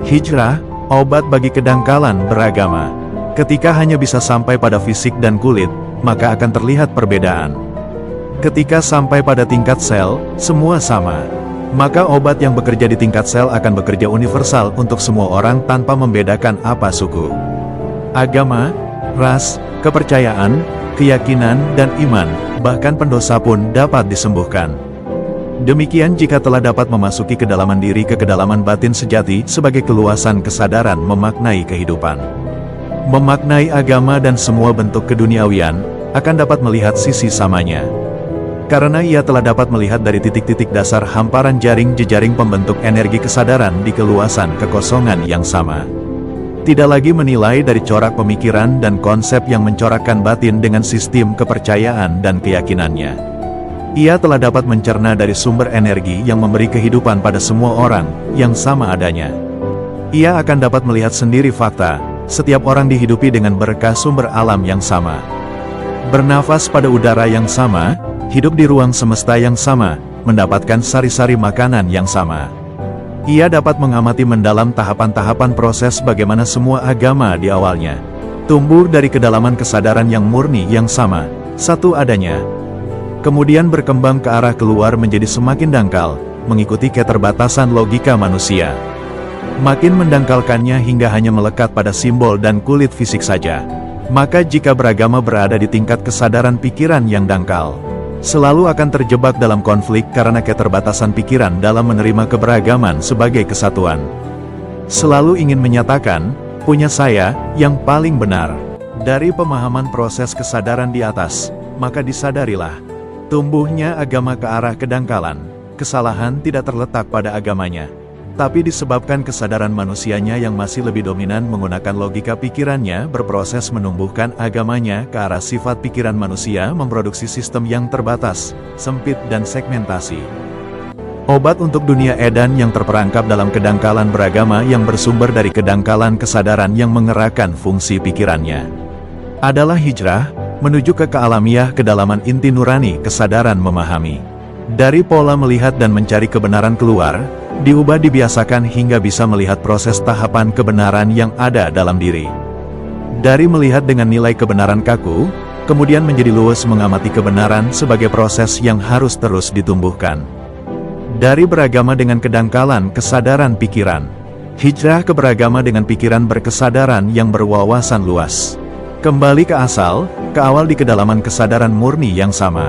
Hijrah, obat bagi kedangkalan beragama. Ketika hanya bisa sampai pada fisik dan kulit, maka akan terlihat perbedaan. Ketika sampai pada tingkat sel, semua sama. Maka obat yang bekerja di tingkat sel akan bekerja universal untuk semua orang tanpa membedakan apa suku, agama, ras, kepercayaan, keyakinan, dan iman, bahkan pendosa pun dapat disembuhkan. Demikian jika telah dapat memasuki kedalaman diri ke kedalaman batin sejati sebagai keluasan kesadaran memaknai kehidupan. Memaknai agama dan semua bentuk keduniawian, akan dapat melihat sisi samanya. Karena ia telah dapat melihat dari titik-titik dasar hamparan jaring jejaring pembentuk energi kesadaran di keluasan kekosongan yang sama. Tidak lagi menilai dari corak pemikiran dan konsep yang mencorakkan batin dengan sistem kepercayaan dan keyakinannya. Ia telah dapat mencerna dari sumber energi yang memberi kehidupan pada semua orang, yang sama adanya. Ia akan dapat melihat sendiri fakta, setiap orang dihidupi dengan berkah sumber alam yang sama. Bernafas pada udara yang sama, hidup di ruang semesta yang sama, mendapatkan sari-sari makanan yang sama. Ia dapat mengamati mendalam tahapan-tahapan proses bagaimana semua agama di awalnya tumbuh dari kedalaman kesadaran yang murni yang sama, satu adanya. Kemudian berkembang ke arah keluar menjadi semakin dangkal, mengikuti keterbatasan logika manusia. Makin mendangkalkannya hingga hanya melekat pada simbol dan kulit fisik saja. Maka jika beragama berada di tingkat kesadaran pikiran yang dangkal, selalu akan terjebak dalam konflik karena keterbatasan pikiran dalam menerima keberagaman sebagai kesatuan. Selalu ingin menyatakan, punya saya, yang paling benar. Dari pemahaman proses kesadaran di atas, maka disadarilah, tumbuhnya agama ke arah kedangkalan. Kesalahan tidak terletak pada agamanya, tapi disebabkan kesadaran manusianya yang masih lebih dominan menggunakan logika pikirannya berproses menumbuhkan agamanya ke arah sifat pikiran manusia memproduksi sistem yang terbatas, sempit dan segmentasi. Obat untuk dunia edan yang terperangkap dalam kedangkalan beragama yang bersumber dari kedangkalan kesadaran yang mengerahkan fungsi pikirannya adalah hijrah, menuju ke kealamiah kedalaman inti nurani kesadaran memahami. Dari pola melihat dan mencari kebenaran keluar, diubah dibiasakan hingga bisa melihat proses tahapan kebenaran yang ada dalam diri. Dari melihat dengan nilai kebenaran kaku, kemudian menjadi luwes mengamati kebenaran sebagai proses yang harus terus ditumbuhkan. Dari beragama dengan kedangkalan kesadaran pikiran, hijrah ke beragama dengan pikiran berkesadaran yang berwawasan luas. Kembali ke asal, ke awal di kedalaman kesadaran murni yang sama.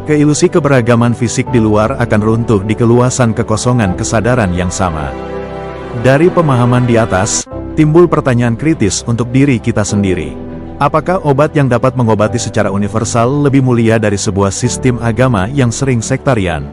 Keilusi keberagaman fisik di luar akan runtuh di keluasan kekosongan kesadaran yang sama. Dari pemahaman di atas, timbul pertanyaan kritis untuk diri kita sendiri. Apakah obat yang dapat mengobati secara universal lebih mulia dari sebuah sistem agama yang sering sektarian?